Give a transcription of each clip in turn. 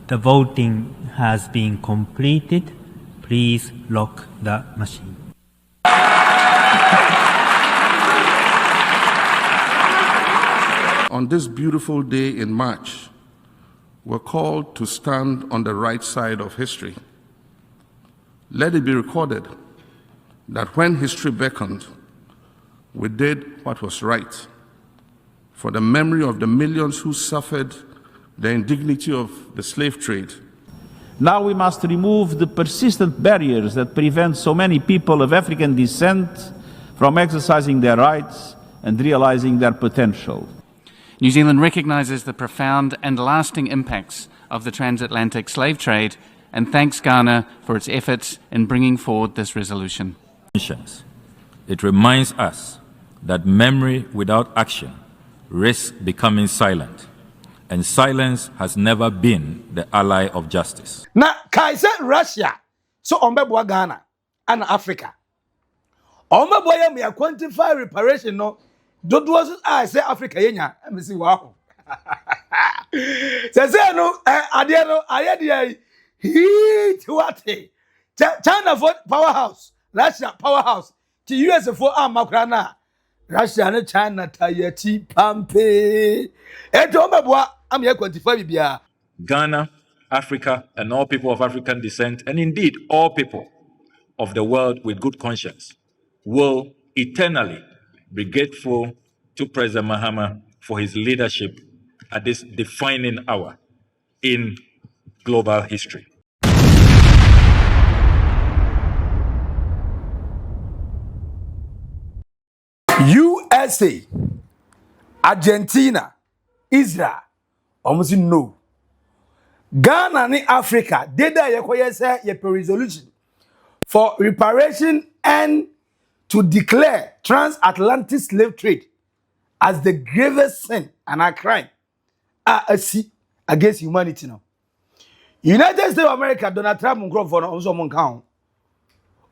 The voting has been completed. Please lock the machine. On this beautiful day in March, we're called to stand on the right side of history. Let it be recorded that when history beckoned, we did what was right for the memory of the millions who suffered the indignity of the slave trade. Now we must remove the persistent barriers that prevent so many people of African descent from exercising their rights and realizing their potential. New Zealand recognises the profound and lasting impacts of the transatlantic slave trade and thanks Ghana for its efforts in bringing forward this resolution. It reminds us that memory without action risks becoming silent, and silence has never been the ally of justice. Na Kaiser Russia, so ombebwa Ghana and Africa. Ombebwa ya me quantify reparation no. Don't was I say Africa yenya. Me see wow. Say no adiano ayedi heat what China for powerhouse, Russia powerhouse. The US for amakrana. Russia and China tayeti pampe. Eto ombebwa am ye quantify bibia. Ghana, Africa, and all people of African descent, and indeed all people of the world with good conscience, will eternally be grateful to President Mahama for his leadership at this defining hour in global history. USA, Argentina, Israel, almost no. Ghana and Africa, they say a resolution for reparation and to declare transatlantic slave trade as the gravest sin and a crime against humanity now. United States of America, Donald Trump for also count.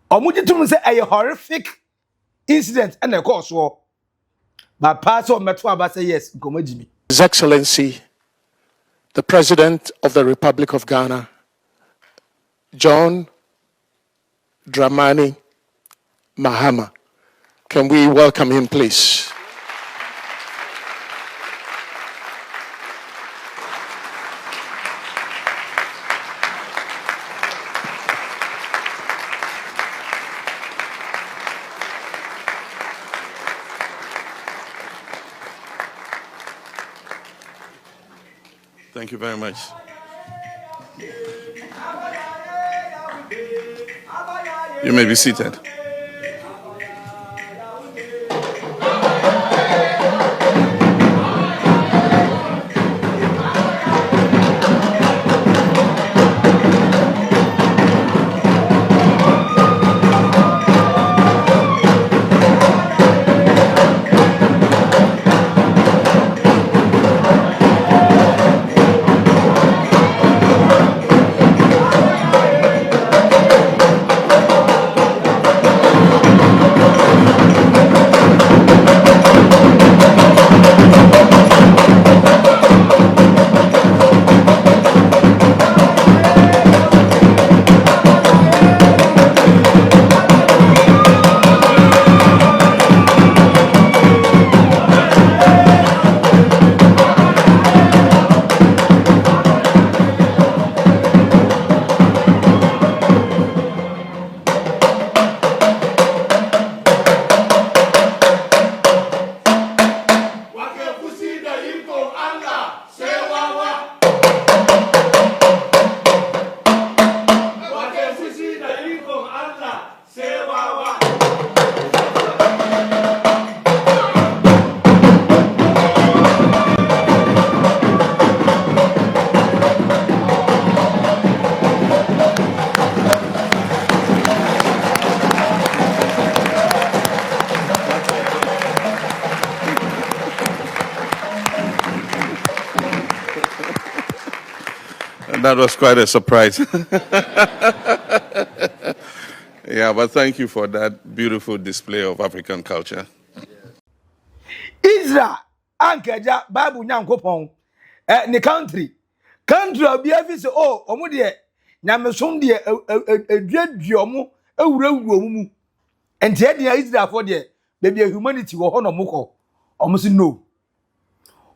Omujitum say a horrific incident and a cause war. But Pastor Metwa say yes, His Excellency, the President of the Republic of Ghana, John Dramani Mahama. Can we welcome him, please? Thank you very much. You may be seated. That was quite a surprise. Yeah, but thank you for that beautiful display of African culture. Israel, Ankeja, Bible Nyankopon, the country, country obi afi say oh omo de nyamesom de eduadu omo ewurawuro mu enti e de Israel for de baby humanity wo ho no moko omo say no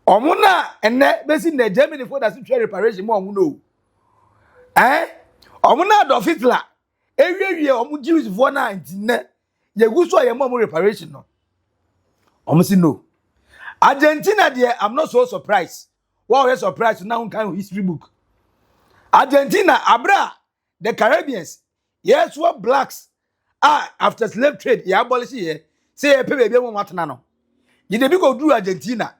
omo na enne besi na Germany for that trade reparation mo omo no omo na Adolf Hitler ewie omo Jews for na enti ne yeguso ye mo reparation no omo say no. Argentina there, I'm not so surprised. What are you surprised now kind of history book? Argentina, Abra, the Caribbeans, yes, what blacks are after slave trade, you abolish here. Say a baby won't no. You never go do Argentina.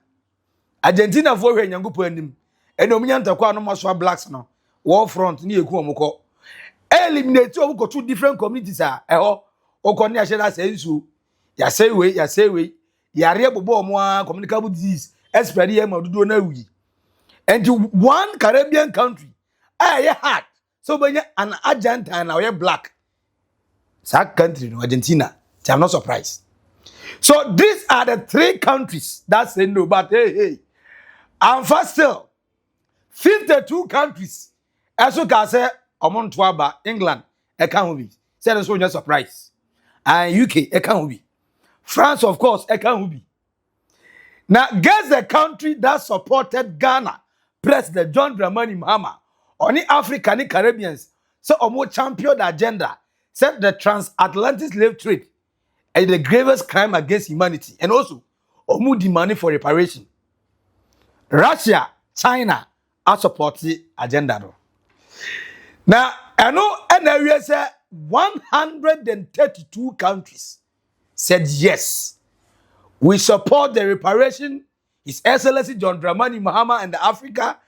Argentina for when you go put him. And Omian Takwa no more blacks no. War front near Kuomoko. Eliminate two different communities are Okonia Shella says you. Ya say we. Yare bobo mo communicable disease spread here ma do na wi and one Caribbean country hard so when an Argentine now you black that country no Argentina I'm not surprised. So these are the three countries that say no, but hey and first still 52 countries as you can say omontwaba England e can be say so no surprise and UK e can be France, of course, can be. Now, guess the country that supported Ghana, President John Dramani Mahama, only African and Caribbeans, so more champion the agenda, said the Transatlantic Slave Trade is the gravest crime against humanity, and also more demanding for reparation. Russia, China are supporting the agenda. Now, I know an area say 132 countries said yes, we support the reparation. His Excellency John Dramani Mahama and the Africa,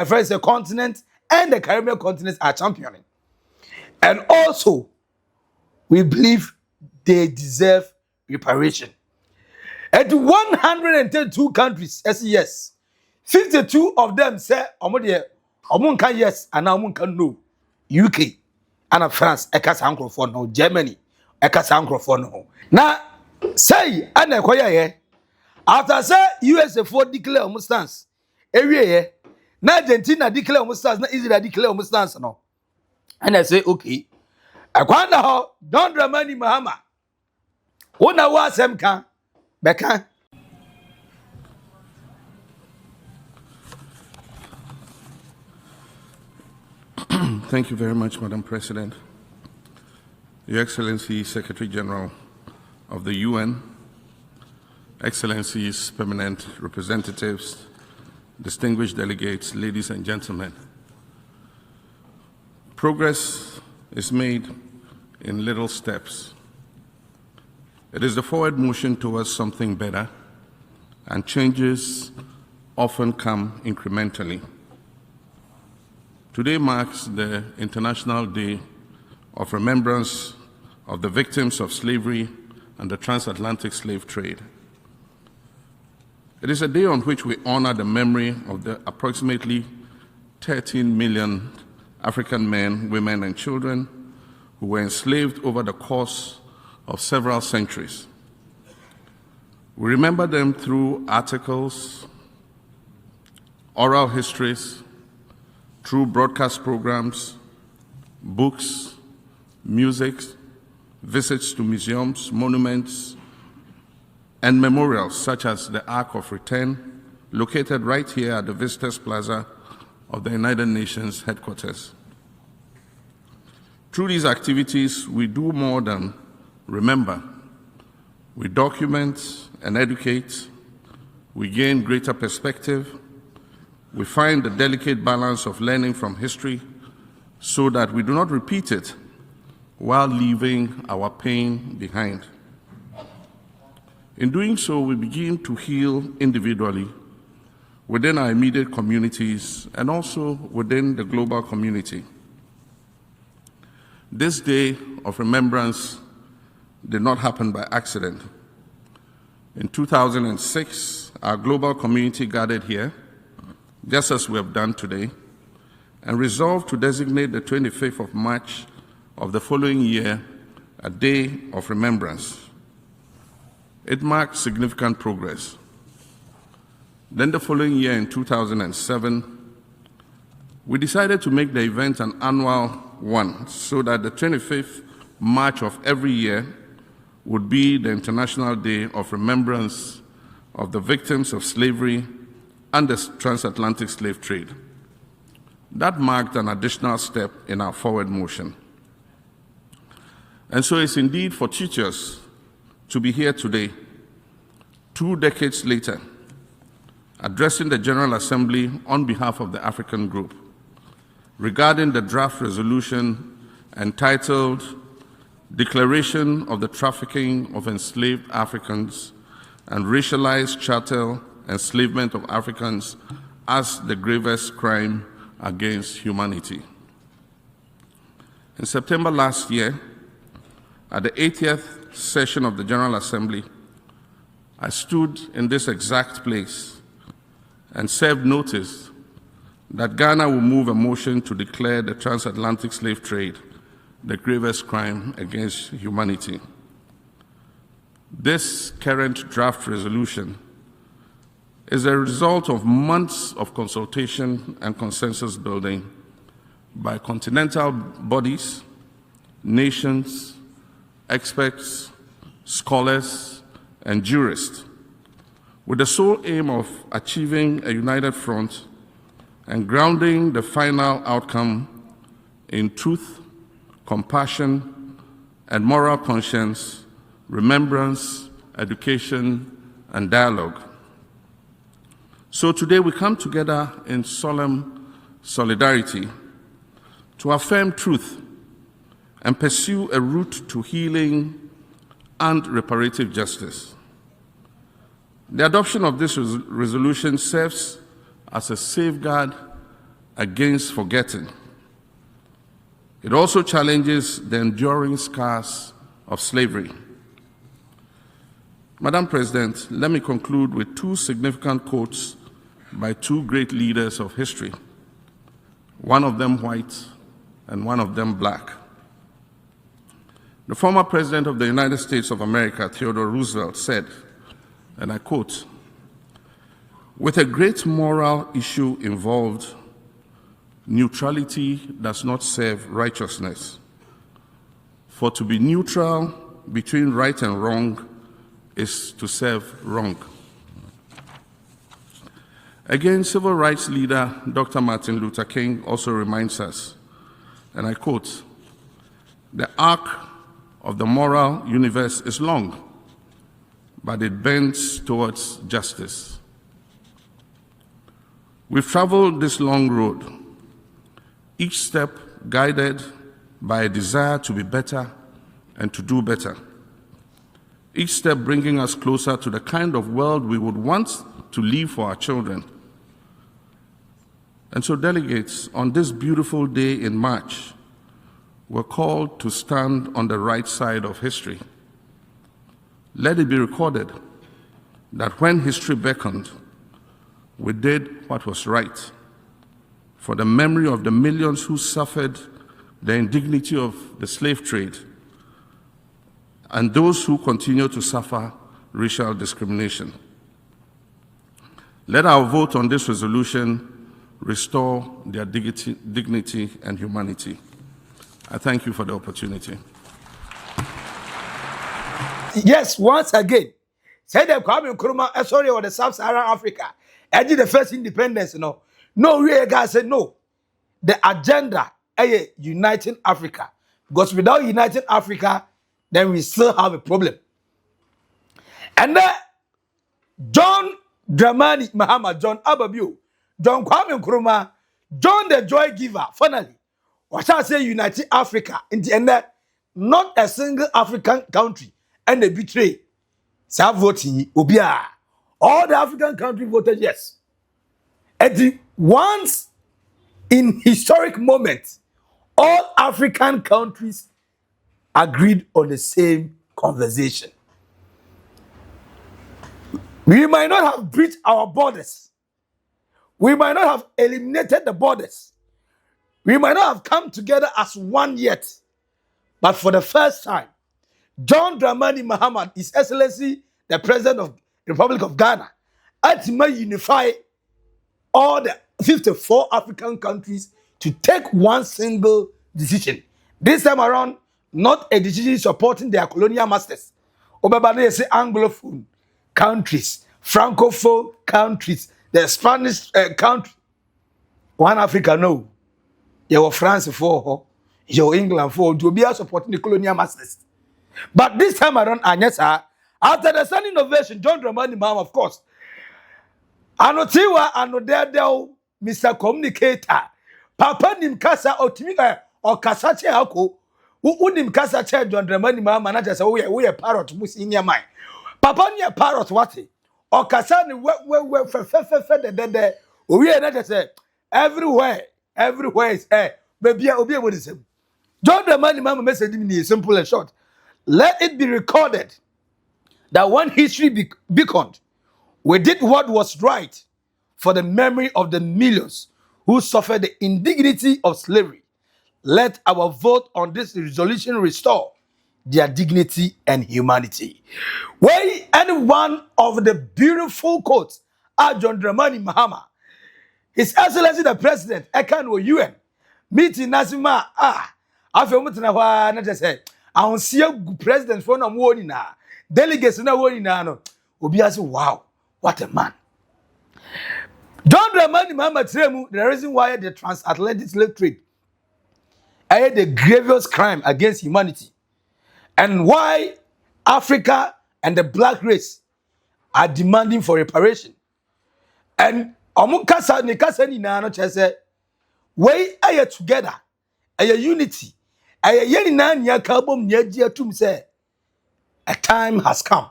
first the continent and the Caribbean continents are championing. And also, we believe they deserve reparation. At 132 countries, yes, 52 of them say, Omun can yes, and Omun can no. UK, and France, Eka Sankro for no, Germany, Eka Sankro for no. Now, say, and after say USA for declare stance, every year, now Argentina declare stance, now Israel declare stance, no. And I say, okay, I wonder how John Dramani Mahama, who now was Semka, Becca. Thank you very much, Madam President. Your Excellency, Secretary General of the UN, Excellencies, permanent representatives, distinguished delegates, ladies and gentlemen. Progress is made in little steps. It is the forward motion towards something better, and changes often come incrementally. Today marks the International Day of Remembrance of the victims of slavery and the Transatlantic Slave Trade. It is a day on which we honor the memory of the approximately 13 million African men, women, and children who were enslaved over the course of several centuries. We remember them through articles, oral histories, through broadcast programs, books, music, visits to museums, monuments, and memorials such as the Ark of Return, located right here at the Visitors Plaza of the United Nations headquarters. Through these activities, we do more than remember. We document and educate, we gain greater perspective, we find the delicate balance of learning from history so that we do not repeat it while leaving our pain behind. In doing so, we begin to heal individually within our immediate communities and also within the global community. This day of remembrance did not happen by accident. In 2006, our global community gathered here, just as we have done today, and resolved to designate the 25th of March of the following year a day of remembrance. It marked significant progress. Then the following year, in 2007, We decided to make the event an annual one so that the 25th March of every year would be the International Day of Remembrance of the victims of slavery and the Transatlantic Slave Trade. That marked an additional step in our forward motion. And so it's indeed fortuitous to be here today, 2 decades later, addressing the General Assembly on behalf of the African Group regarding the draft resolution entitled Declaration of the Trafficking of Enslaved Africans and Racialized Chattel Enslavement of Africans as the gravest crime against humanity. In September last year, at the 80th session of the General Assembly, I stood in this exact place and served notice that Ghana will move a motion to declare the transatlantic slave trade the gravest crime against humanity. This current draft resolution is a result of months of consultation and consensus building by continental bodies, nations, experts, scholars, and jurists, with the sole aim of achieving a united front and grounding the final outcome in truth, compassion, and moral conscience, remembrance, education, and dialogue. So today we come together in solemn solidarity to affirm truth and pursue a route to healing and reparative justice. The adoption of this resolution serves as a safeguard against forgetting. It also challenges the enduring scars of slavery. Madam President, let me conclude with 2 significant quotes by 2 great leaders of history, one of them white and one of them black. The former President of the United States of America, Theodore Roosevelt, said, and I quote, "With a great moral issue involved, neutrality does not serve righteousness. For to be neutral between right and wrong is to serve wrong." Again, civil rights leader Dr. Martin Luther King also reminds us, and I quote, "The arc of the moral universe is long, but it bends towards justice." We've traveled this long road, each step guided by a desire to be better and to do better, each step bringing us closer to the kind of world we would want to leave for our children. And so, delegates, on this beautiful day in March, we're called to stand on the right side of history. Let it be recorded that when history beckoned, we did what was right, for the memory of the millions who suffered the indignity of the slave trade and those who continue to suffer racial discrimination. Let our vote on this resolution restore their dignity and humanity. I thank you for the opportunity. Yes, once again, say the Kwame Nkrumah, sorry, or the Sub-Saharan Africa, I did the first independence, no, we guys said no. The agenda is uniting Africa, because without uniting Africa, then we still have a problem. And then John Dramani Mahama, John Ababu, John Kwame Nkrumah, John the Joy Giver, finally, what I say uniting Africa, in the end, not a single African country and they betray. So voting Obia. All the African countries voted yes. At the once in historic moment, all African countries agreed on the same conversation. We might not have breached our borders. We might not have eliminated the borders. We might not have come together as one yet. But for the first time, John Dramani Mahama, His Excellency, the President of the Republic of Ghana, ultimately unify all the 54 African countries to take one single decision. This time around, not a decision supporting their colonial masters. Obabane say Anglophone countries, Francophone countries, the Spanish country. One Africa, no. You France for, you England for, to be supporting the colonial masters. But this time around, Anyesa, after the sun innovation, John Dramani Mahama, of course, Anotiwa Anodedel, Mr. Communicator, Papa Nimkasa Otimi or Kasache Ako, who Nimkasa John Dramani Mahama, manager, so we are parrot, Mus in your mind. Papa near parrot, what? Or Kasani, we are not say everywhere is baby, I'll be able to say. John Dramani Mahama message me simple and short. Let it be recorded that when history beckoned, we did what was right for the memory of the millions who suffered the indignity of slavery. Let our vote on this resolution restore their dignity and humanity. Where any one of the beautiful quotes are John Dramani Mahama, His Excellency the President, Ekan UN, meeting Nazima, I feel much na just say, I don't see a president for no warning now. Delegates no warning now. Obiasi, wow, what a man. John Dramani Mahama Tremu, the reason why the Transatlantic Slave Trade is the gravest crime against humanity, and why Africa and the black race are demanding for reparation. And omukasa ni kasa ni na no chese, we are together, a unity, a yeni na nya kabom nya ji atum say a time has come.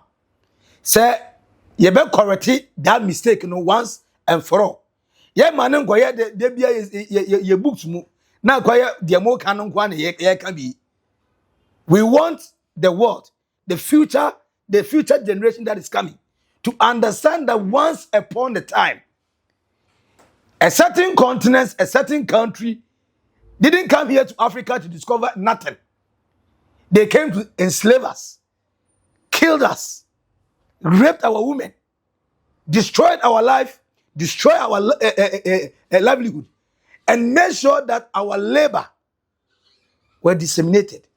Say ye be correct that mistake no once and for all. Ye manen go ye de bia ye books mu na go ye de mo kan kwa na ye kan bi. We want the world, the future generation that is coming to understand that once upon a time, a certain continent, a certain country didn't come here to Africa to discover nothing. They came to enslave us, killed us, raped our women, destroyed our life, destroyed our livelihood, and made sure that our labor were disseminated.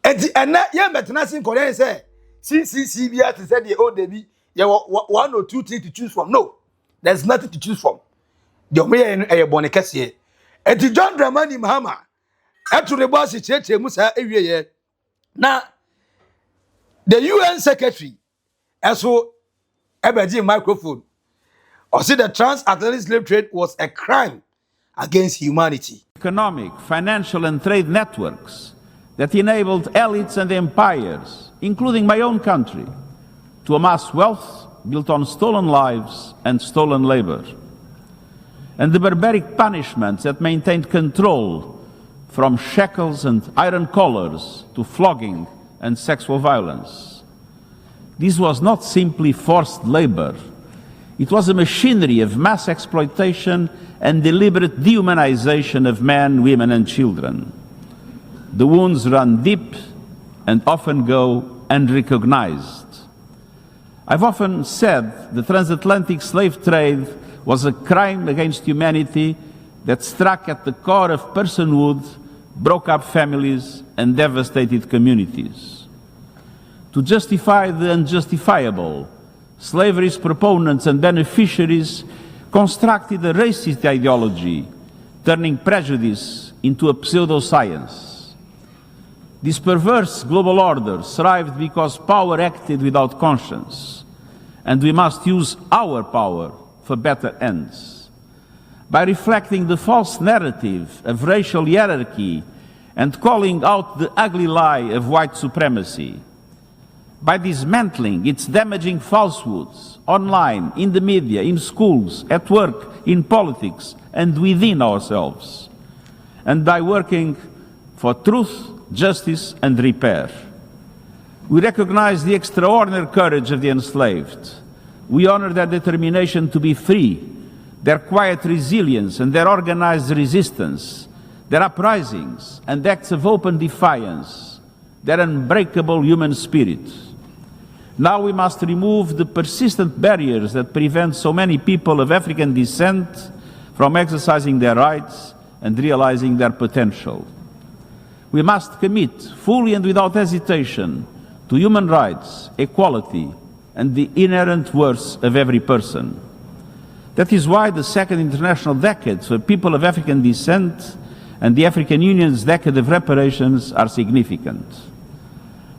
And now, yeah, but nothing Korean say, CCCBR to say the old Debbie, you have one or two things to choose from. No, there's nothing to choose from. The way a bonekasi. And to John Dramani Mahama, after the boss is church, Musa every year. Now, the UN secretary, as so, Eberji microphone, or see the transatlantic slave trade was a crime against humanity. Economic, financial, and trade networks that enabled elites and empires, including my own country, to amass wealth built on stolen lives and stolen labor. And the barbaric punishments that maintained control, from shackles and iron collars to flogging and sexual violence. This was not simply forced labor. It was a machinery of mass exploitation and deliberate dehumanization of men, women, and children. The wounds run deep and often go unrecognized. I've often said the transatlantic slave trade was a crime against humanity that struck at the core of personhood, broke up families, and devastated communities. To justify the unjustifiable, slavery's proponents and beneficiaries constructed a racist ideology, turning prejudice into a pseudoscience. This perverse global order thrived because power acted without conscience, and we must use our power for better ends. By reflecting the false narrative of racial hierarchy and calling out the ugly lie of white supremacy. By dismantling its damaging falsehoods online, in the media, in schools, at work, in politics, and within ourselves. And by working for truth, justice, and repair. We recognize the extraordinary courage of the enslaved. We honor their determination to be free, their quiet resilience and their organized resistance, their uprisings and acts of open defiance, their unbreakable human spirit. Now we must remove the persistent barriers that prevent so many people of African descent from exercising their rights and realizing their potential. We must commit fully and without hesitation to human rights, equality, and the inherent worth of every person. That is why the Second International Decade for People of African Descent and the African Union's Decade of Reparations are significant.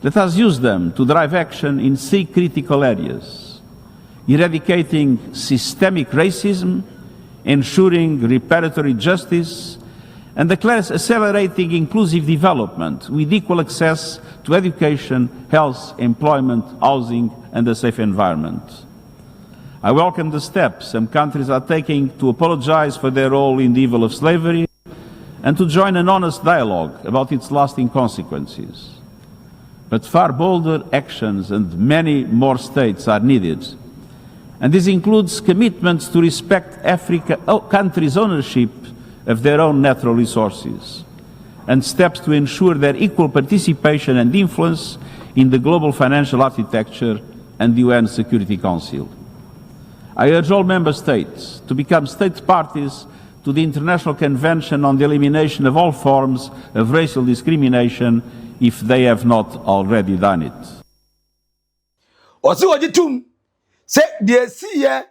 Let us use them to drive action in 3 critical areas: eradicating systemic racism, ensuring reparatory justice, and accelerating inclusive development with equal access to education, health, employment, housing, and a safe environment. I welcome the steps some countries are taking to apologize for their role in the evil of slavery and to join an honest dialogue about its lasting consequences. But far bolder actions and many more states are needed. And this includes commitments to respect countries' ownership of their own natural resources, and steps to ensure their equal participation and influence in the global financial architecture and the UN Security Council. I urge all member states to become state parties to the International Convention on the Elimination of All Forms of Racial Discrimination if they have not already done it. Say they see here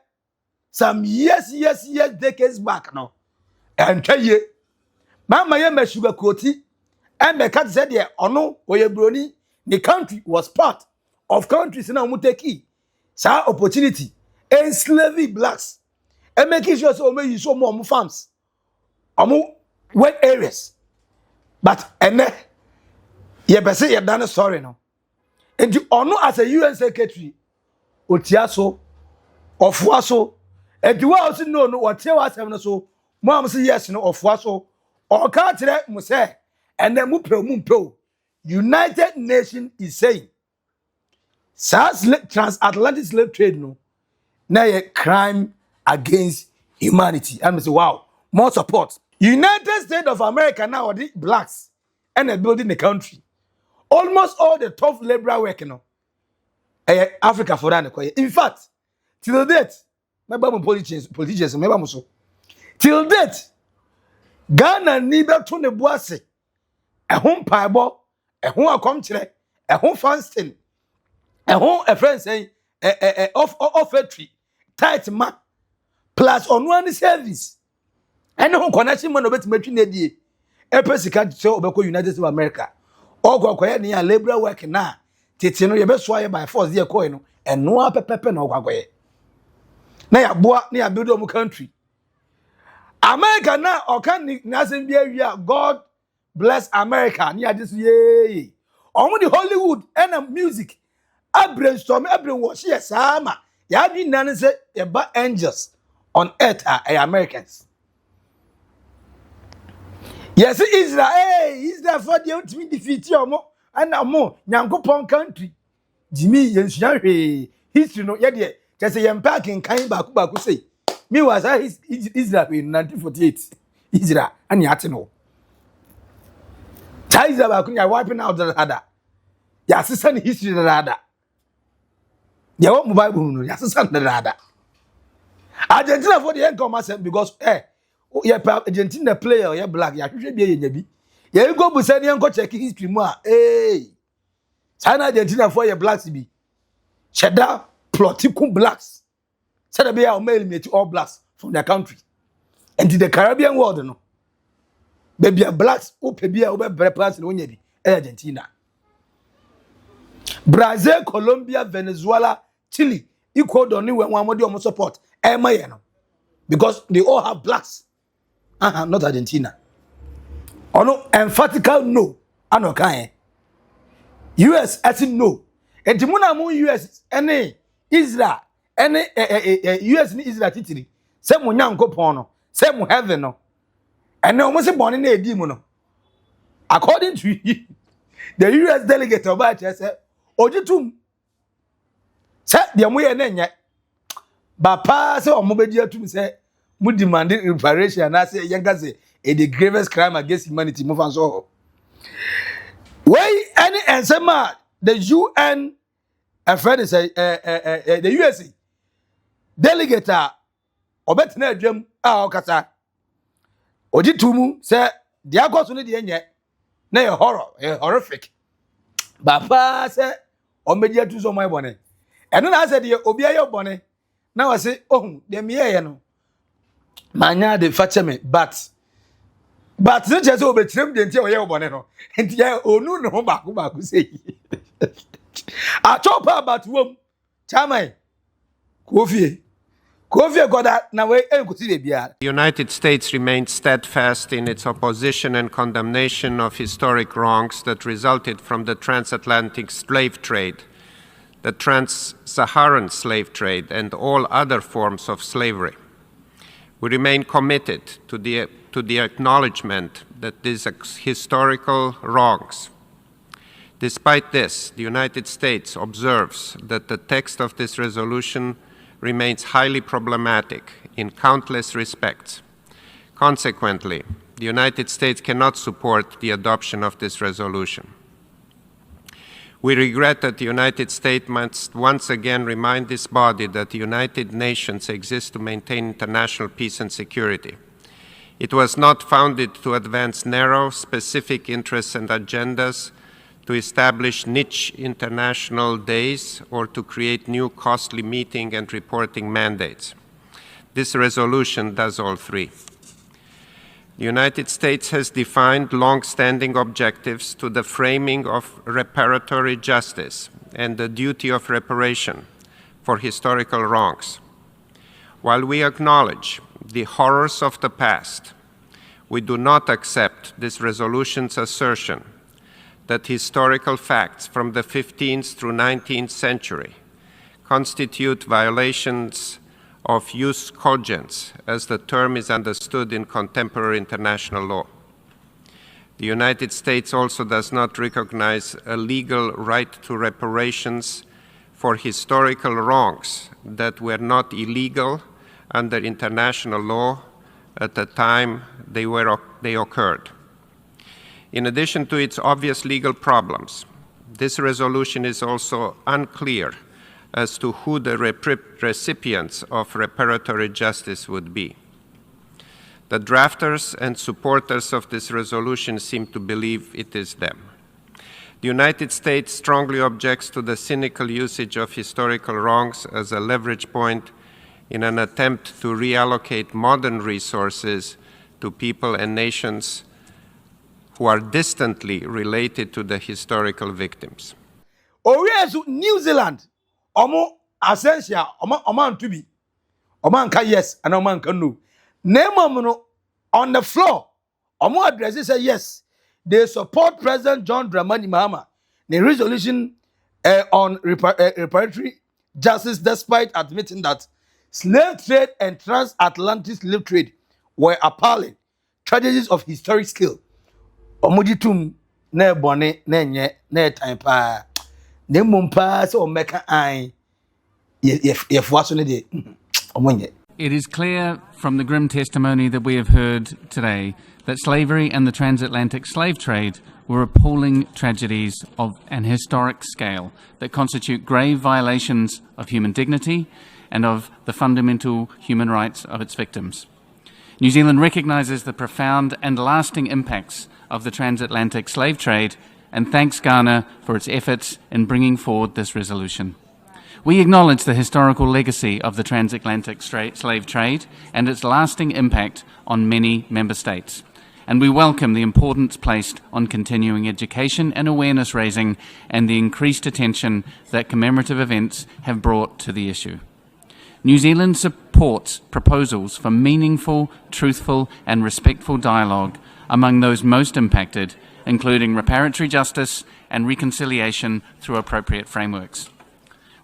some years decades back now. And tell you, Mama Yama sugar coaty, and the cat said, yeah, or no, or brony, the country was part of countries in Amuteki. Sa opportunity, enslaving blacks, and making sure so you saw more farms, or wet areas. But, and then, you better say you've done a story now. And you honor as a UN secretary. Otiaso, Ofuaso, and you also know what you are so. Mom say yes, no, Ofuaso, or can't let me say, and then Mumpo. United Nations is saying, Transatlantic Slave Trade, no, now a crime against humanity. And I say, wow, more support. United States of America now are the blacks and they're building the country. Almost all the tough labor working on. Africa for that. In fact, till date, my politicians, till date, Ghana neither to the boise, a home pieball, a home accomplishment, a home fasting, a home a friend saying, off tree, tight man, plus on one service, and no connection man of it between the day, a person can't show about United States of America, or go near labor working now. Titino ye beswa by force dey coin no eno apepepe na ogwagoye na ya boa na ya build omu country America na okan na sem bia wi God bless America na this ye omu the Hollywood and music brainstorm wash yes ama ya bi nan say ye ba angels on earth are Americans. Yes, Israel Israel for the ultimate defeat omo and more Nyankopon country Jimmy Yensuahwe history no yede just say pack in kan baku say me was Israel in 1948 Israel and yate no Israel baku ya wiping out the radar ya sisan history the radar ya what Bible no ya sisan the radar Argentina for the come because Argentina player ya black ya hwehwe bia yenyabi ye go busa ne enko check history mu a China Argentina for your blacks be cheddar political blacks said be our eliminate all blacks from their country and to the Caribbean world no baby blacks o pe bia o be prepare no nya bi Argentina Brazil Colombia Venezuela Chile Ecuador ni we wan mo support maye no because they all have blacks not Argentina. Oh no, emphatical no. Anokan. US as in no. And Timuna mu US any Israel any US ni Israel titiri. Say mo Nyankopon no, say mo heaven no. And no mo say born in edi mu no. According to the US delegate about say ojitum say the mo ye na nya. Ba pa say omo bedi atum say mo demanding reparation and say yenga say the gravest crime against humanity move on so why any answer the UN afraid say the USA delegate obetina adwam okasa oji tumu say the akọ so ne de enye na ye horror horrific baba say o meji atu so mai bone eno na say de obi aye bone na wa say ohun de me ye no manya de fache me but no je say obetirem de ntia o ye bone no ntia onu no ba ku say a chop about wom chamai Kofi goda na we enkuti de bia. The United States remains steadfast in its opposition and condemnation of historic wrongs that resulted from the transatlantic slave trade, the trans-Saharan slave trade, and all other forms of slavery. We remain committed to the acknowledgement that these historical wrongs. Despite this, the United States observes that the text of this resolution remains highly problematic in countless respects. Consequently, the United States cannot support the adoption of this resolution. We regret that the United States must once again remind this body that the United Nations exists to maintain international peace and security. It was not founded to advance narrow, specific interests and agendas, to establish niche international days, or to create new costly meeting and reporting mandates. This resolution does all three. The United States has defined long-standing objectives to the framing of reparatory justice and the duty of reparation for historical wrongs. While we acknowledge the horrors of the past, we do not accept this resolution's assertion that historical facts from the 15th through 19th century constitute violations of jus cogens, as the term is understood in contemporary international law. The United States also does not recognize a legal right to reparations for historical wrongs that were not illegal under international law at the time they occurred. In addition to its obvious legal problems, this resolution is also unclear as to who the recipients of reparatory justice would be. The drafters and supporters of this resolution seem to believe it is them. The United States strongly objects to the cynical usage of historical wrongs as a leverage point in an attempt to reallocate modern resources to people and nations who are distantly related to the historical victims. Orezu New Zealand, omo ascensia, oman to be, oman yes and oman no. Name no on the floor. Omo addresses say yes. They support President John Dramani Mahama. The resolution on reparatory justice, despite admitting that slave trade and transatlantic slave trade were appalling tragedies of historic scale. Omujitum ne bone ne nye ne time pa ne mumpa se o meka an yefuaso ne de omonye. It is clear from the grim testimony that we have heard today that slavery and the transatlantic slave trade were appalling tragedies of an historic scale that constitute grave violations of human dignity and of the fundamental human rights of its victims. New Zealand recognises the profound and lasting impacts of the transatlantic slave trade and thanks Ghana for its efforts in bringing forward this resolution. We acknowledge the historical legacy of the transatlantic slave trade and its lasting impact on many member states, and we welcome the importance placed on continuing education and awareness raising and the increased attention that commemorative events have brought to the issue. New Zealand supports proposals for meaningful, truthful and respectful dialogue among those most impacted, including reparatory justice and reconciliation through appropriate frameworks.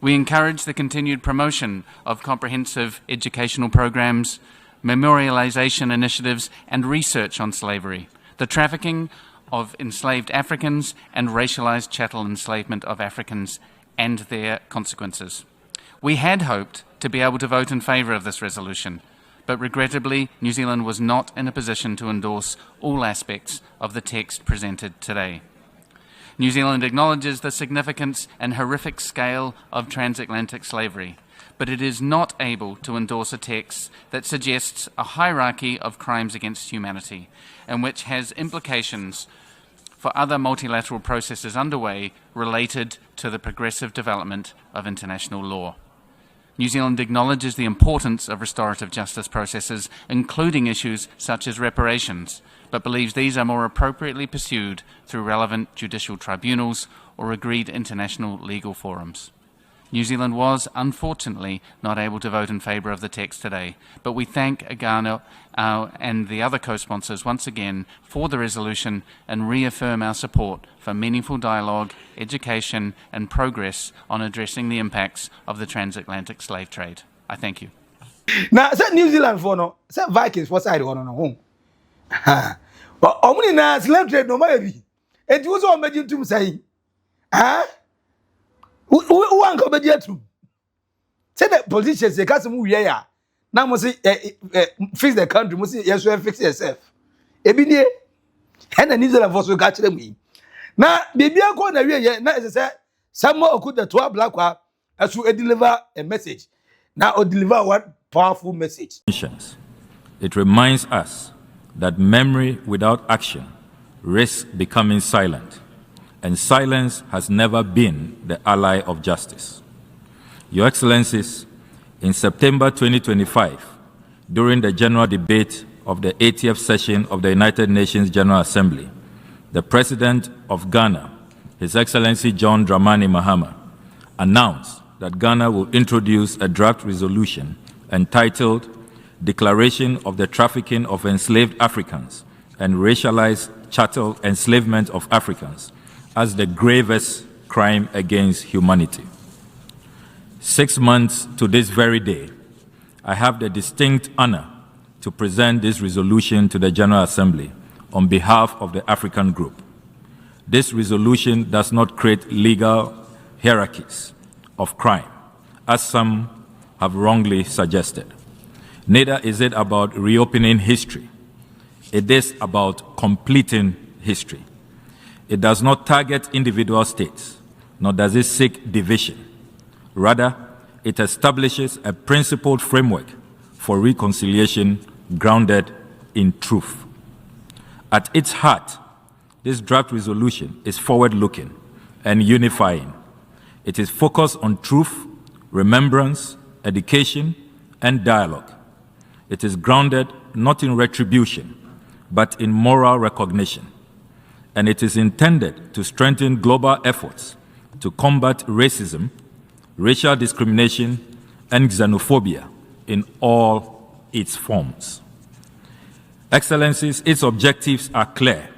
We encourage the continued promotion of comprehensive educational programs, memorialization initiatives and research on slavery, the trafficking of enslaved Africans and racialized chattel enslavement of Africans and their consequences. We had hoped to be able to vote in favour of this resolution, but regrettably New Zealand was not in a position to endorse all aspects of the text presented today. New Zealand acknowledges the significance and horrific scale of transatlantic slavery, but it is not able to endorse a text that suggests a hierarchy of crimes against humanity and which has implications for other multilateral processes underway related to the progressive development of international law. New Zealand acknowledges the importance of restorative justice processes, including issues such as reparations, but believes these are more appropriately pursued through relevant judicial tribunals or agreed international legal forums. New Zealand was, unfortunately, not able to vote in favour of the text today, but we thank Ghana and the other co-sponsors once again for the resolution and reaffirm our support for meaningful dialogue, education and progress on addressing the impacts of the transatlantic slave trade. I thank you. Now, say New Zealand for no, say Vikings for side one on home. But omni na slave trade no maybe. It was all made to say, who anka be jetu? Say the politicians say case mu wiye ya. Na mo say fix the country, mo say yes fix yourself. Ebi nie. And the New Zealand for so ga kire mu. Na bibia ko na wiye na say someone could the 12 black wa as to deliver a message. Now deliver one powerful message. It reminds us that memory without action risks becoming silent, and silence has never been the ally of justice. Your Excellencies, in September 2025, during the general debate of the 80th session of the United Nations General Assembly, the President of Ghana, His Excellency John Dramani Mahama, announced that Ghana will introduce a draft resolution entitled Declaration of the Trafficking of Enslaved Africans and Racialized Chattel Enslavement of Africans as the gravest crime against humanity. 6 months to this very day, I have the distinct honor to present this resolution to the General Assembly on behalf of the African Group. This resolution does not create legal hierarchies of crime, as some have wrongly suggested. Neither is it about reopening history. It is about completing history. It does not target individual states, nor does it seek division. Rather, it establishes a principled framework for reconciliation grounded in truth. At its heart, this draft resolution is forward-looking and unifying. It is focused on truth, remembrance, education, and dialogue. It is grounded not in retribution, but in moral recognition. And it is intended to strengthen global efforts to combat racism, racial discrimination, and xenophobia in all its forms. Excellencies, its objectives are clear: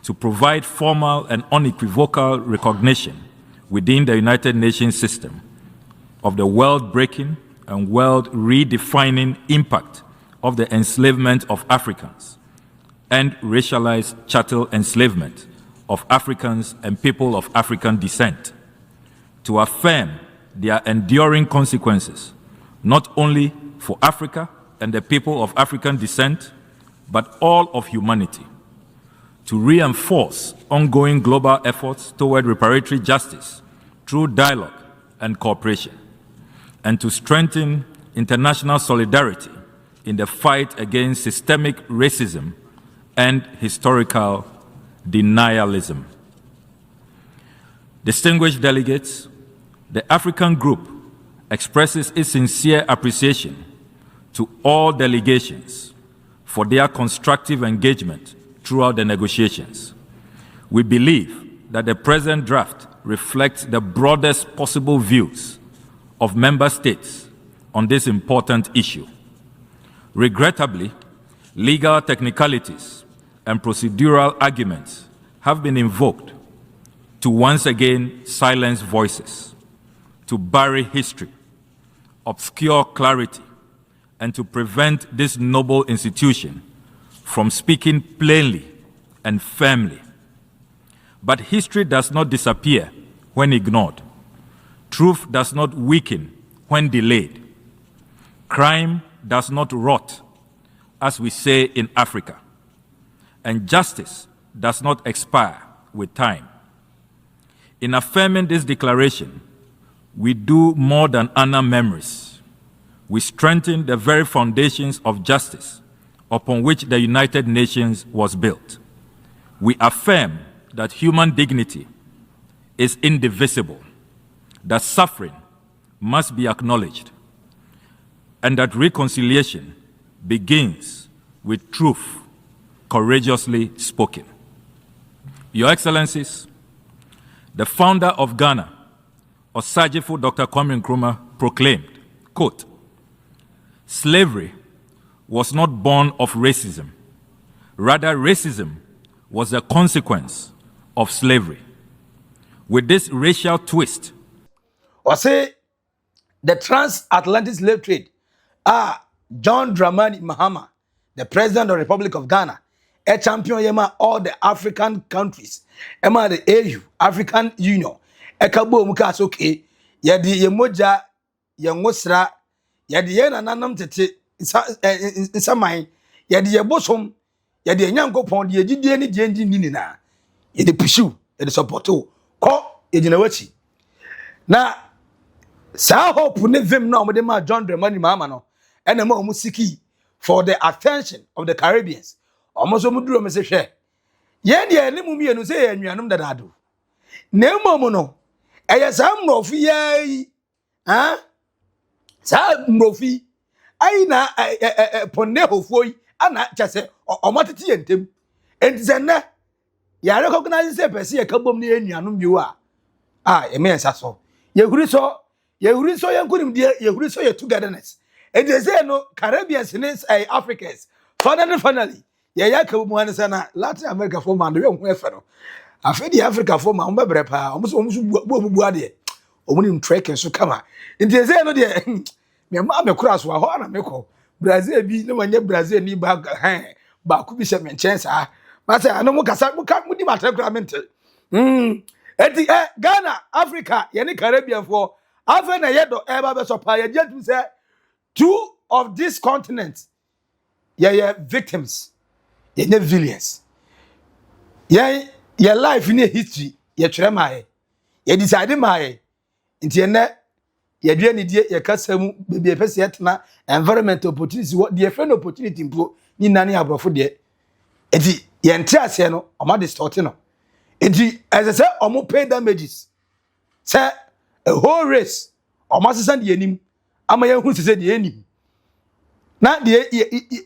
to provide formal and unequivocal recognition within the United Nations system of the world-breaking and world-redefining impact of the enslavement of Africans and racialized chattel enslavement of Africans and people of African descent, to affirm their enduring consequences, not only for Africa and the people of African descent, but all of humanity, to reinforce ongoing global efforts toward reparatory justice through dialogue and cooperation, and to strengthen international solidarity in the fight against systemic racism and historical denialism. Distinguished delegates, the African Group expresses its sincere appreciation to all delegations for their constructive engagement throughout the negotiations. We believe that the present draft reflects the broadest possible views of member states on this important issue. Regrettably, legal technicalities and procedural arguments have been invoked to once again silence voices, to bury history, obscure clarity, and to prevent this noble institution from speaking plainly and firmly. But history does not disappear when ignored. Truth does not weaken when delayed. Crime does not rot, as we say in Africa. And justice does not expire with time. In affirming this declaration, we do more than honor memories. we strengthen the very foundations of justice upon which the United Nations was built. We affirm that human dignity is indivisible, that suffering must be acknowledged, and that reconciliation begins with truth courageously spoken. Your Excellencies, the founder of Ghana, Osagyefo Dr. Kwame Nkrumah, proclaimed, quote, "Slavery was not born of racism. Rather, racism was a consequence of slavery." With this racial twist, or say the Transatlantic Slave Trade, John Dramani Mahama, the President of the Republic of Ghana, a champion yema all the African countries, ema the AU, African Union, a kabo mukas okay, yadi yemoja, yangosra, yadi yena nanam tete, insamai, yadi yebosom, yadi yango pon, yadi yeni jenji nina, yadi pursue, yadi supporto, ko yadi nawachi. Na sa hope ne vim na omode ma John Dramani Mahama no, ene ma omusiki for the attention of the Caribbeans. Almost omuduro me se hwe. Ye de ene mu mienu se ye anuanom dadado. Na emom no, eye sa mrofi ye sa mrofi ai na ponne hofoi ana chase omotete yentem. Enti se ne ya recognize se pese ye kabom ne anuanom bi wa. Ye me ensa so. Ye huri so yankunim de ye huri so ye togetherness. And they say no Caribbeans in Africans. Finally, yeah, Kabumana, Latin America for man, the young fellow. I feel the Africa for my brepa, almost body. Only trek and so come. And they say no, dear, my mamma cross were horror meko. Brazil be no one yet Brazil need back hand, but could be some chance. But I know what can't with the matter. At the Ghana, Africa, any Caribbean for Africa, yet or ever supply a jet to say. Two of these continents, victims, villains. Your life in a history, tremai, decided my, into your journey, your custom, be a person, environmental opportunities, what the friend opportunity in Nani Abro for the entire Seno, or Madis Tortino. As I said, almost pay damages. Say a whole race, or Master the enemy. Ama ye hu se de enim na de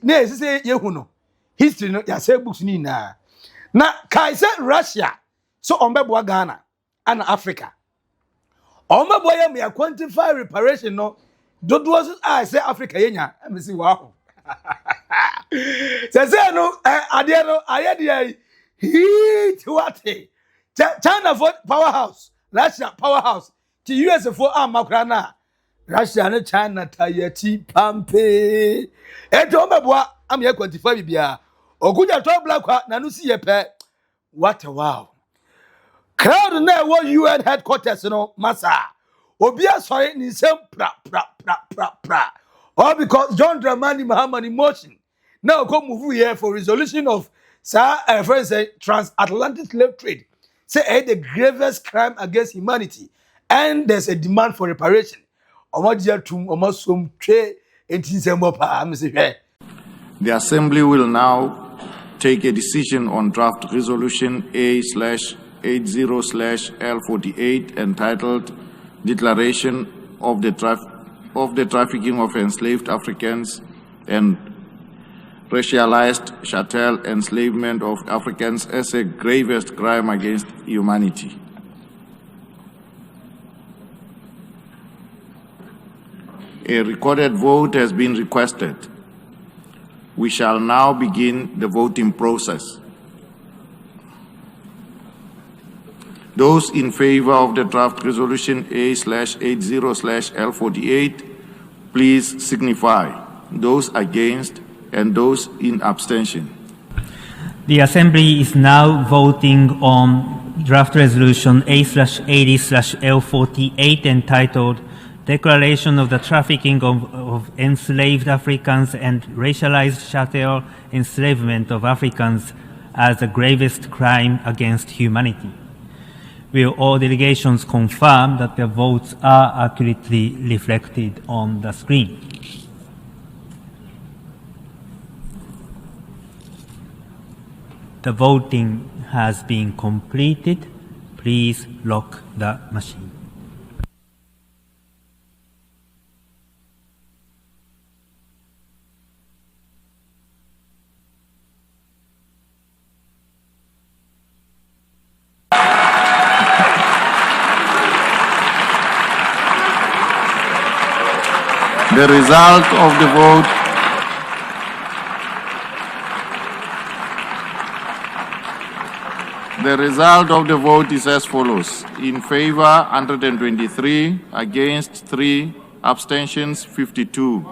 na se ye hu no history no ya say books ni na kai say Russia so onbebo Ghana and Africa onbebo ye me quantify reparation no dodo I say Africa yenya am say wow say no ade no aye de heat what China for powerhouse, Russia powerhouse, the US for amakra na Russia and China tayeti pampe. Eto mebwa am ye quantify bibia. Ogunya to black na no see ye pe. What a wow. Crowd na wo UN headquarters no massa. Obia sorry ni sem pra. All because John Dramani Mahama in motion. Now come move here for resolution of friends say Transatlantic Slave Trade. Say the gravest crime against humanity, and there's a demand for reparation. The Assembly will now take a decision on draft resolution A/80/L48 entitled Declaration of the Trafficking of Enslaved Africans and Racialized chattel enslavement of Africans as a gravest crime against humanity. A recorded vote has been requested. We shall now begin the voting process. Those in favor of the draft resolution A/80/L48, please signify. Those against and those in abstention. The Assembly is now voting on draft resolution A/80/L48 entitled Declaration of the Trafficking of Enslaved Africans and Racialized Chattel Enslavement of Africans as the gravest crime against humanity. Will all delegations confirm that their votes are accurately reflected on the screen? The voting has been completed. Please lock the machine. The result of the vote is as follows. In favor, 123, against 3, abstentions 52.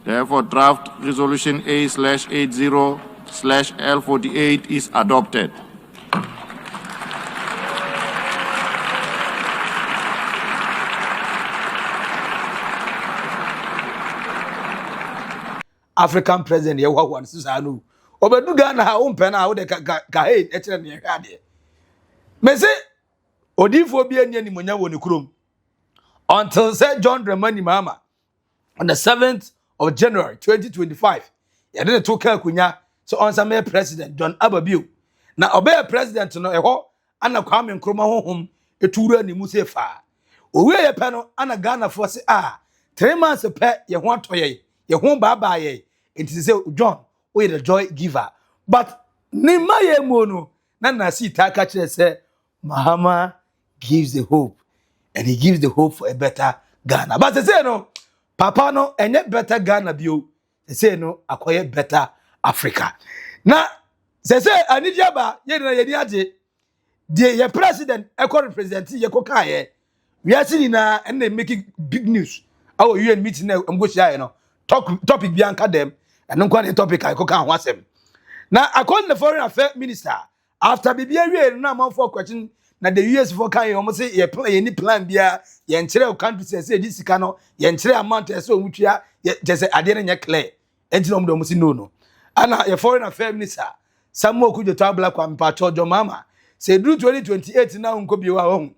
Therefore, draft resolution A/80/L48 is adopted. African president ye wa sisanu obedu Ghana ha umpe na wo de ka hey etire ne hwa de mese odifo bi anya ni monya wo ne kurom until say John Dramani Mahama on the 7th of January 2025 ye de to ka kunya so on some president John Ababiu na obey president no eho ana Kwame Nkrumah honhom eturu animu se fa owe ye pe no ana Ghana for se 3 months pe ye ho atoye ye ho baba ye it is say John we the joy giver but ni maye mu no na see ta ka kire say Mahama gives the hope and he gives the hope for a better Ghana but say no papa no enye better Ghana bio say no akoye better Africa na say anija ba ye na ye ni age the ye president eco represent ye ko ka ye we are seeing na and they making big news our UN meeting na go share you know topic bi anka dem and no the topic I can ho asem na according the foreign affairs minister after bibia wie na manfo question na the US for kan you say ye plan bia ye nkire country say this sika no ye nkire amount say omutua je say ade na clear enti no mo say no ana ye foreign affairs minister Samuel Kujoto Black Kwampa Chojo Mama say do 2028 na nko bi wa ho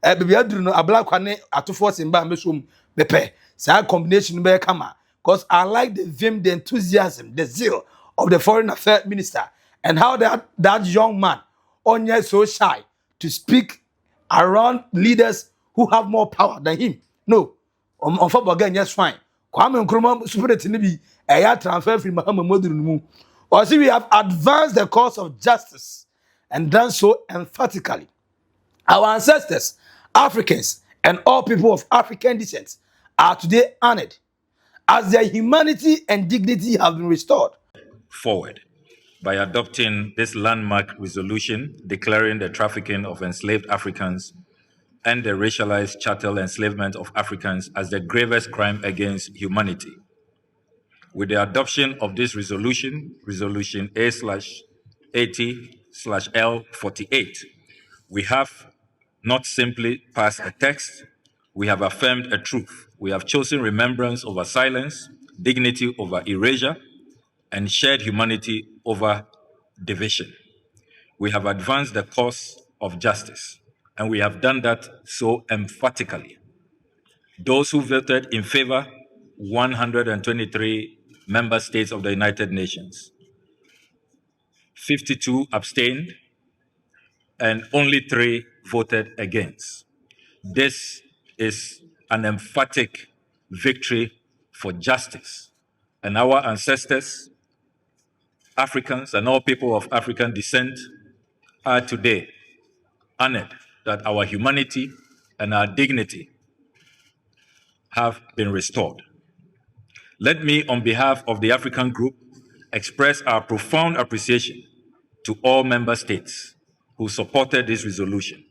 bibia duru no ablakwa ne atofo simba mesom bepe say combination be kama. Because I like the vim, the enthusiasm, the zeal of the foreign affairs minister and how that young man only so shy to speak around leaders who have more power than him. No, on for again, yes, fine. Kwame Nkrumah spirit in the air transfer from Mahama Modunu. Or see, we have advanced the cause of justice and done so emphatically. Our ancestors, Africans, and all people of African descent are today honored as their humanity and dignity have been restored. Forward by adopting this landmark resolution declaring the trafficking of enslaved Africans and the racialized chattel enslavement of Africans as the gravest crime against humanity. With the adoption of this resolution, resolution A/80/L48, we have not simply passed a text, we have affirmed a truth. We have chosen remembrance over silence, dignity over erasure, and shared humanity over division. We have advanced the cause of justice, and we have done that so emphatically. Those who voted in favor, 123 member states of the United Nations. 52 abstained, and only 3 voted against. This is an emphatic victory for justice. And our ancestors, Africans, and all people of African descent are today honored that our humanity and our dignity have been restored. Let me, on behalf of the African group, express our profound appreciation to all member states who supported this resolution.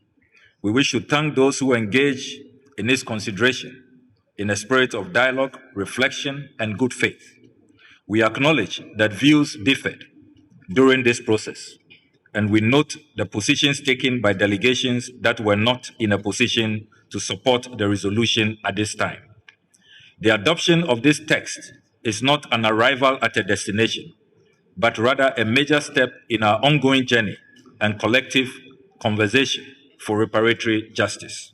We wish to thank those who engage in its consideration in a spirit of dialogue, reflection, and good faith. We acknowledge that views differed during this process, and we note the positions taken by delegations that were not in a position to support the resolution at this time. The adoption of this text is not an arrival at a destination, but rather a major step in our ongoing journey and collective conversation for reparatory justice.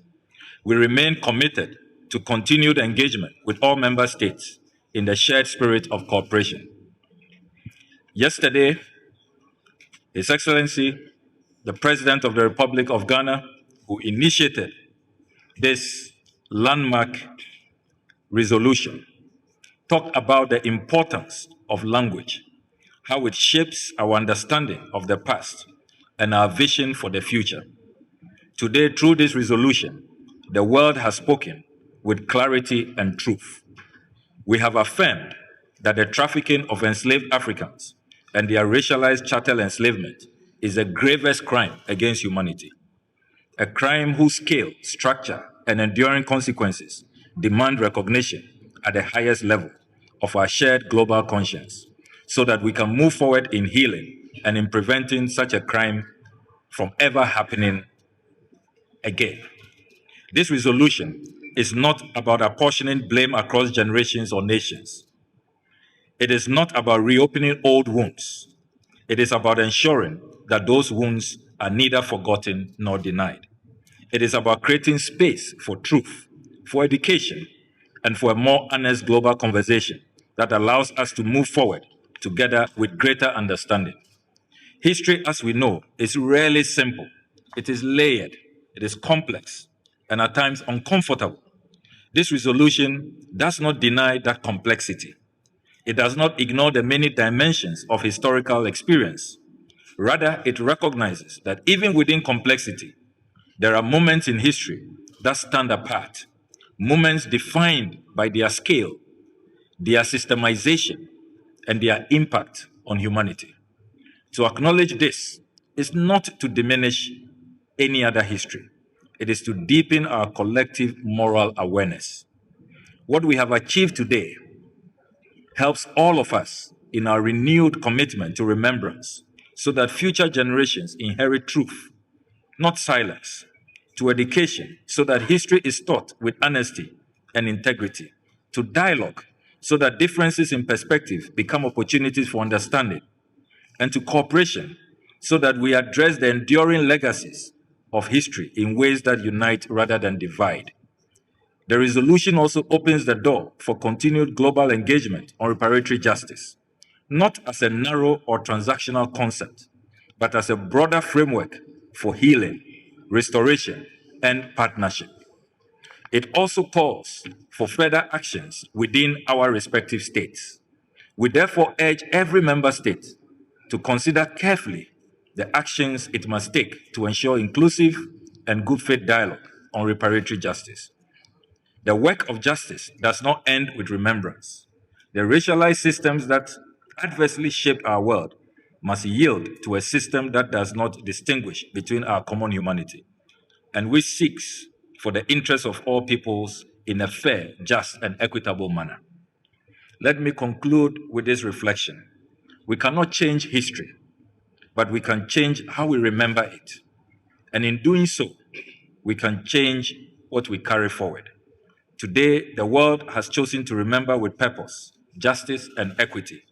We remain committed to continued engagement with all member states in the shared spirit of cooperation. Yesterday, His Excellency, the President of the Republic of Ghana, who initiated this landmark resolution, talked about the importance of language, how it shapes our understanding of the past and our vision for the future. Today, through this resolution, the world has spoken with clarity and truth. We have affirmed that the trafficking of enslaved Africans and their racialized chattel enslavement is the gravest crime against humanity, a crime whose scale, structure, and enduring consequences demand recognition at the highest level of our shared global conscience, so that we can move forward in healing and in preventing such a crime from ever happening again. This resolution is not about apportioning blame across generations or nations. It is not about reopening old wounds. It is about ensuring that those wounds are neither forgotten nor denied. It is about creating space for truth, for education, and for a more honest global conversation that allows us to move forward together with greater understanding. History, as we know, is rarely simple. It is layered, it is complex, and at times uncomfortable. This resolution does not deny that complexity. It does not ignore the many dimensions of historical experience. Rather, it recognizes that even within complexity, there are moments in history that stand apart, moments defined by their scale, their systemization, and their impact on humanity. To acknowledge this is not to diminish any other history. It is to deepen our collective moral awareness. What we have achieved today helps all of us in our renewed commitment to remembrance, so that future generations inherit truth, not silence, to education, so that history is taught with honesty and integrity, to dialogue, so that differences in perspective become opportunities for understanding, and to cooperation, so that we address the enduring legacies of history in ways that unite rather than divide. The resolution also opens the door for continued global engagement on reparatory justice, not as a narrow or transactional concept, but as a broader framework for healing, restoration, and partnership. It also calls for further actions within our respective states. We therefore urge every member state to consider carefully the actions it must take to ensure inclusive and good faith dialogue on reparatory justice. The work of justice does not end with remembrance. The racialized systems that adversely shaped our world must yield to a system that does not distinguish between our common humanity, and which seeks for the interests of all peoples in a fair, just, and equitable manner. Let me conclude with this reflection. We cannot change history, but we can change how we remember it. And in doing so, we can change what we carry forward. Today, the world has chosen to remember with purpose, justice, and equity.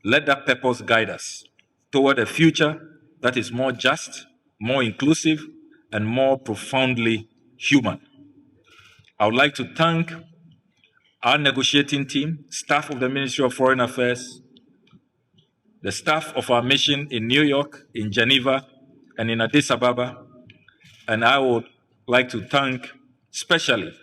Let that purpose guide us toward a future that is more just, more inclusive, and more profoundly human. I would like to thank our negotiating team, staff of the Ministry of Foreign Affairs, the staff of our mission in New York, in Geneva, and in Addis Ababa. And I would like to thank especially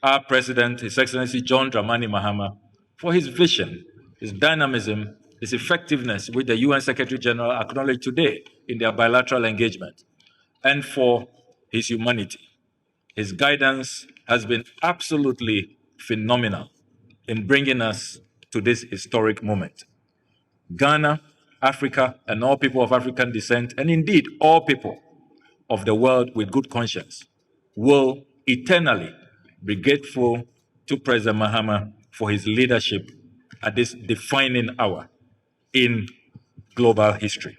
our President, His Excellency John Dramani Mahama, for his vision, his dynamism, his effectiveness, which the UN Secretary General acknowledged today in their bilateral engagement, and for his humanity. His guidance has been absolutely phenomenal in bringing us to this historic moment. Ghana, Africa, and all people of African descent, and indeed all people of the world with good conscience, will eternally be grateful to President Mahama for his leadership at this defining hour in global history.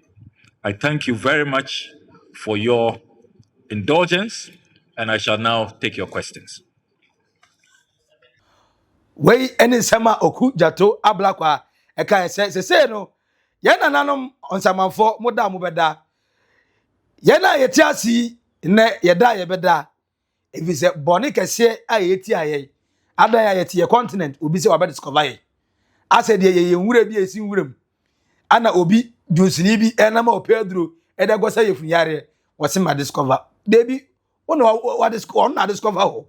I thank you very much for your indulgence, and I shall now take your questions. Wey eni sema oku jato ablakwa eka se no ye nananom onsamanfo moda mo beda ye na yeti asi ne yeda ye beda efise boni kese ayeti aye ada ya yeti ye continent obi se wa be discover ye ase de ye nwura bi esi nwuram ana obi Josini bi enama o Pedro eda go say yefunyare wose ma discover baby ono wa discover na discover ho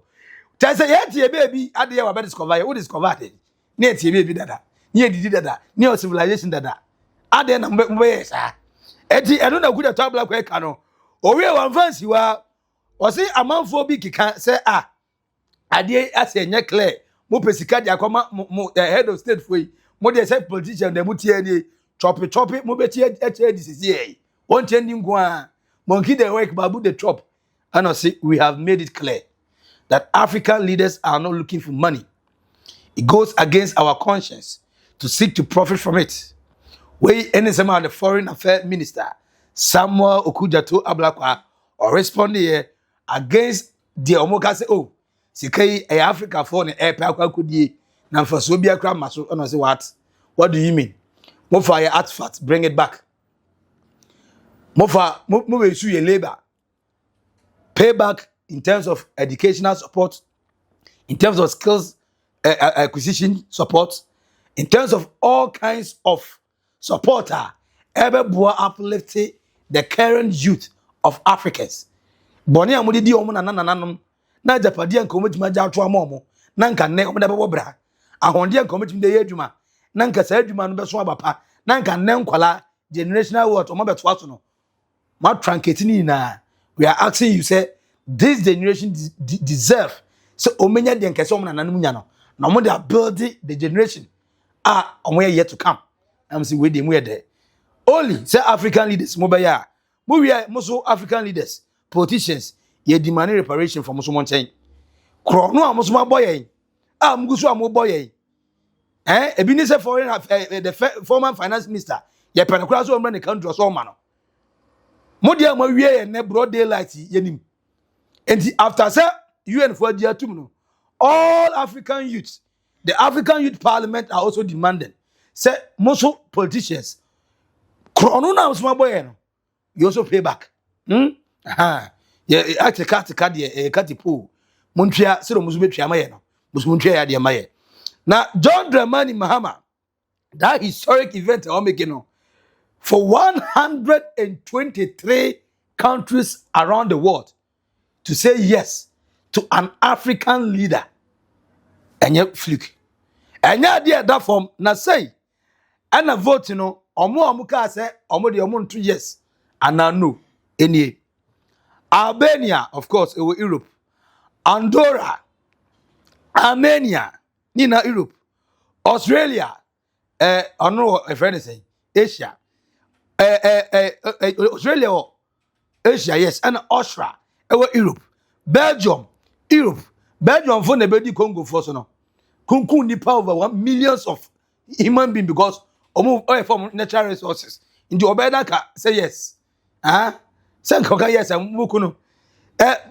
tell say ye baby ade ye wa be discover ye wo discover ade na tie baby dada na edidi dada na civilization dada ade na mbe ye sa eti eno na guda to black ka no owie wan fancy wa wose amanfo bi kika say ade ase enye clear mo pesika dia akoma mo head of state foi mo dey say politician dem tie ni choppy mo be tie disisi e won chendi ngwa monkey dey work babu the chop and I say we have made it clear that African leaders are not looking for money. It goes against our conscience to seek to profit from it. We any some of the foreign affairs minister Samuel Okudjato Ablakwa or respond here against the omoka say oh sikai a Africa for the air pa kudie na mfaso bia kra maso and I say what do you mean? Mo for your artifact, bring it back. Mo we issue your labor. Pay back in terms of educational support, in terms of skills acquisition support, in terms of all kinds of support. Ever uplift the current youth of Africans. Boni amudi di omo nanananum na japadi an kometima ja to amomo na nka ne omo da bebo bra ahonde an kometima de yedwuma na nka sa adwuma no beso abapa na nka ne nkwala generational wealth omo beto aso no ma tranketini na we are asking you say this generation deserve so omenya de nkese omo nananum nya no na omo dey building the generation omo yet to come am say we dey mu there only say African leaders mo be ya mo we so African leaders politicians ye demand reparation from so monchen kro no am so maboyen amgusu am boyen ebi ni say foreign the former finance minister ye penekura so omre ne country so ma no mo dia ma wie ne broad daylight ye nim enti after say UN for dia tum no all African youths the African Youth Parliament are also demanding say most politicians kro no am so maboyen no you also pay back yeah actually cut the cut the pool muntria se do musu betwa maye no musu muntria ya de maye na John Dramani Mahama that historic event I make no for 123 countries around the world to say yes to an African leader enye fluke enye dia that form na say and a vote no omo ka say omo de omo nto yes and no any Albania, of course, it was Europe. Andorra, Armenia, Nina Europe. Australia, I don't know if anything. Asia, Australia, Asia, yes, and Austria, it was Europe. Belgium, Europe. Belgium for the Belgian Congo for so no. Kunku nipa over 1 million of human beings because omo from natural resources. In the Obedaka say yes. Sankoka yes amukuno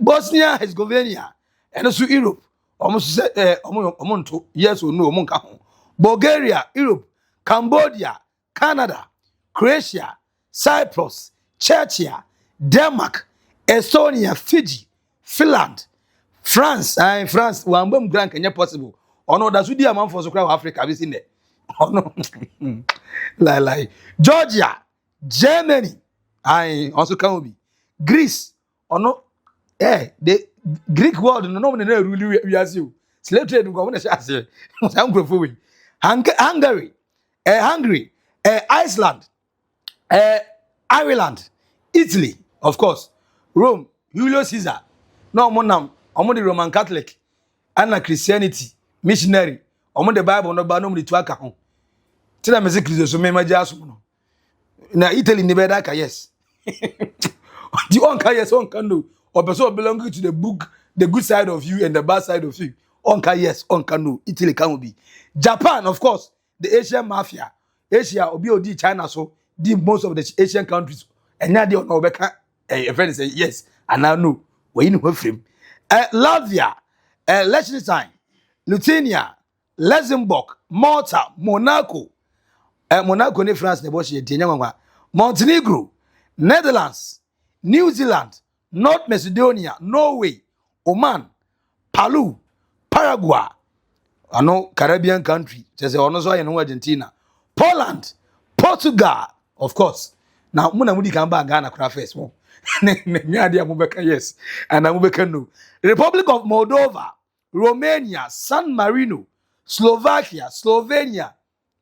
Bosnia Herzegovina and also Europe almost say omonto yes or no omonka ho Bulgaria Europe Cambodia Canada Croatia Cyprus Czechia Denmark Estonia Fiji Finland France France wambam grand kenya possible ono da sudi amam for so cry Africa be seen there ono like Georgia Germany also can be Greece or no the Greek world no really we as you slave trade go na share Hungary Iceland Ireland Italy of course Rome Julius Caesar no monam omo the Roman Catholic and Christianity missionary omo the Bible no ba no mo tu aka ho tina me se Christo so me maja so no na Italy ni be da ka yes the one can yes, one can no. Or person belonging to the book, the good side of you and the bad side of you. One can yes, one can no. Italy can be. Japan, of course, the Asian mafia. Asia, Obi, China, so the most of the Asian countries. And now they know a friend say yes, and now no. We in frame. Latvia, Liechtenstein, Lithuania, Luxembourg, Malta, Monaco. Monaco ne France ne boshi etienya Montenegro, Netherlands, New Zealand, North Macedonia, Norway, Oman, Palau, Paraguay, Caribbean country, just also in Argentina, Poland, Portugal, of course. Now, muna mudi can ba Ghana craft first. Yes, and Amubeka no. Republic of Moldova, Romania, San Marino, Slovakia, Slovenia,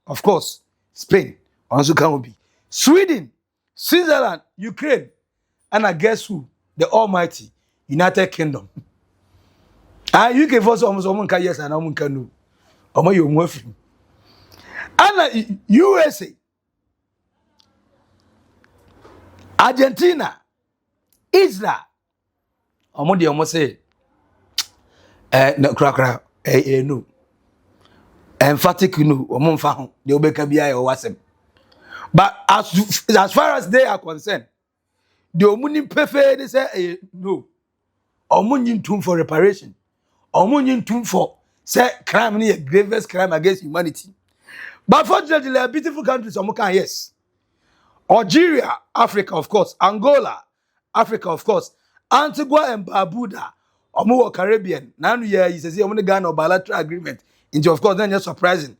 of course, Spain, also can be Sweden, Switzerland, Ukraine, and I guess who? The Almighty United Kingdom. UK for some can yes and I can no. Omo you mwafi. And USA, Argentina, Israel. Omo de omo say no kra no. Emphatic no omo mfa ho de obeka bia e wasem. But as far as they are concerned, the omuni prefer they say no. Omo nyintum for reparation. Omo nyintum for say crime ni a gravest crime against humanity. But fortunately, there are beautiful countries omo can yes. Algeria, Africa, of course. Angola, Africa, of course. Antigua and Barbuda, omo Caribbean. Now he says omo Ghana bilateral agreement. Into of course, then just surprising.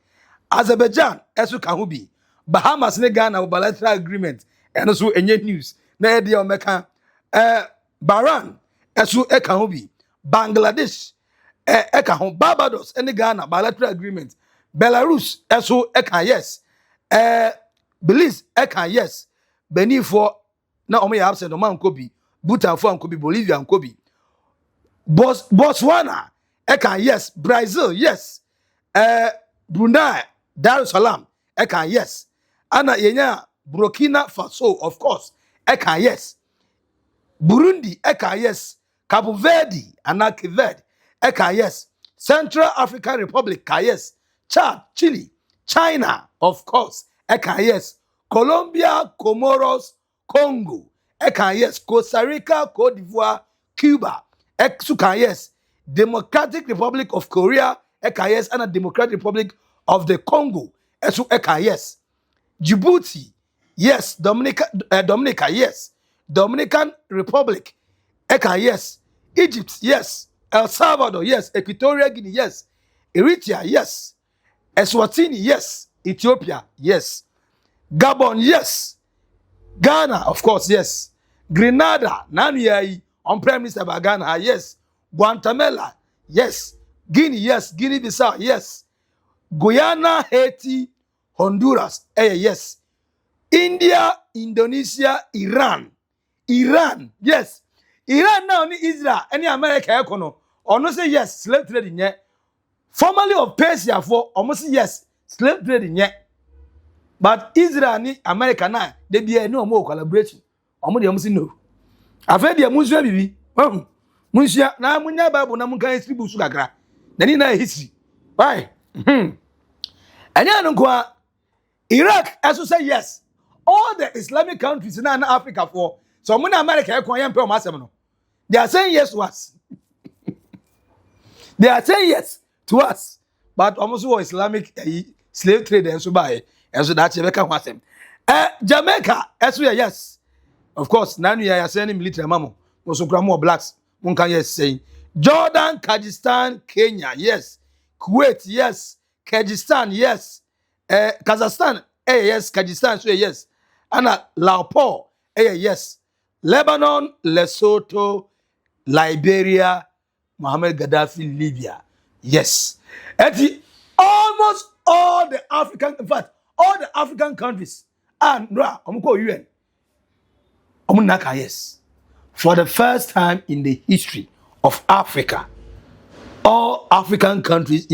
Azerbaijan, esu can be. Bahamas ne Ghana bilateral agreement. And also any news. Na dia omeka Bahrain, esu can be. Bangladesh, can Barbados, any Ghana bilateral agreement. Belarus, esu can yes. Belize, can yes. Benin for na omo ya absent omo ankobi. Bhutan for ankobi. Bolivia ankobi. Botswana, can yes. Brazil, yes. Brunei, Dar es Salaam, can yes. Ana yenya Burkina Faso, of course, can yes. Burundi, can yes. Cabo Verde, Cape Verde, can yes. Central African Republic, can yes. Chad, Chile, China, of course, can yes. Colombia, Comoros, Congo, can yes. Costa Rica, Cote d'Ivoire, Cuba, can yes. Democratic Republic of Korea, can yes. And a Democratic Republic of the Congo, can yes. Djibouti, yes. Dominica, yes. Dominican Republic, can yes. Egypt, yes. El Salvador, yes. Equatorial Guinea, yes. Eritrea, yes. Eswatini, yes. Ethiopia, yes. Gabon, yes. Ghana, of course, yes. Grenada, Nanu on Prime Minister by Ghana, yes. Guatemala, yes. Guinea, yes. Guinea-Bissau, yes. Guyana, Haiti, Honduras, yes. India, Indonesia, Iran, yes. Iran now ni Israel, any America econo. Or no say yes, slave trade in yet. Formerly of Persia for almost yes, slave trade in yet. But Israel ni America now, they be no more collaboration. Almost almost no. I've heard the Muslim bibi. Musia na munya Bible na munka history busu kakra. Na ni na history. Why? Anya no kwa Iraq also say yes. All the Islamic countries in Africa for so muna America ekon yempe o masem no. They are saying yes to us. They are saying yes to us. But almost all Islamic slave trade and so by and so that's Jamaica wasem. Jamaica also yes. Of course, now we are sending military mamo. Also more blacks. One can yes say Jordan, Kyrgyzstan, Kenya, yes. Kuwait, yes. Kyrgyzstan, yes. Kazakhstan, yes. Kyrgyzstan, so yes. Anna Laopor, yes. Lebanon, Lesotho, Liberia, Mohammed Gaddafi, Libya, yes. And almost all the African, in fact, all the African countries, and UN, yes. For the first time in the history of Africa, all African countries,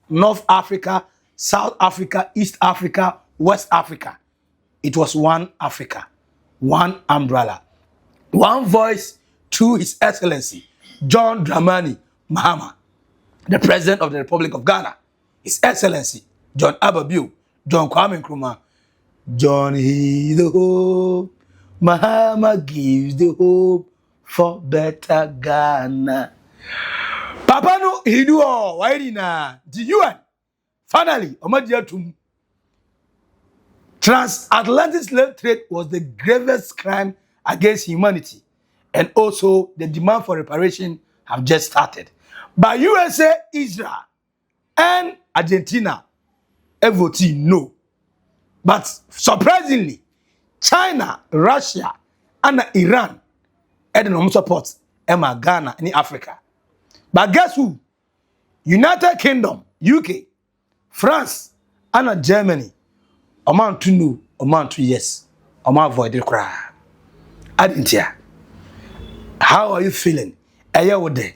North Africa, South Africa, East Africa, West Africa, it was one Africa, one umbrella, one voice to His Excellency, John Dramani Mahama, the President of the Republic of Ghana, His Excellency, John Ababu, John Kwame Nkrumah, John is the hope, Mahama gives the hope for better Ghana. Papa no, he do all, why na? The UN, finally, Omadiatum. Transatlantic slave trade was the gravest crime against humanity, and also the demand for reparation have just started. But USA, Israel, and Argentina, voted no. But surprisingly, China, Russia, and Iran had no support Emma Ghana in Africa. But guess who? United Kingdom, UK, France, and Germany. A man to know, a man to yes, a man avoid the cry. I didn't hear. How are you feeling? A year with day.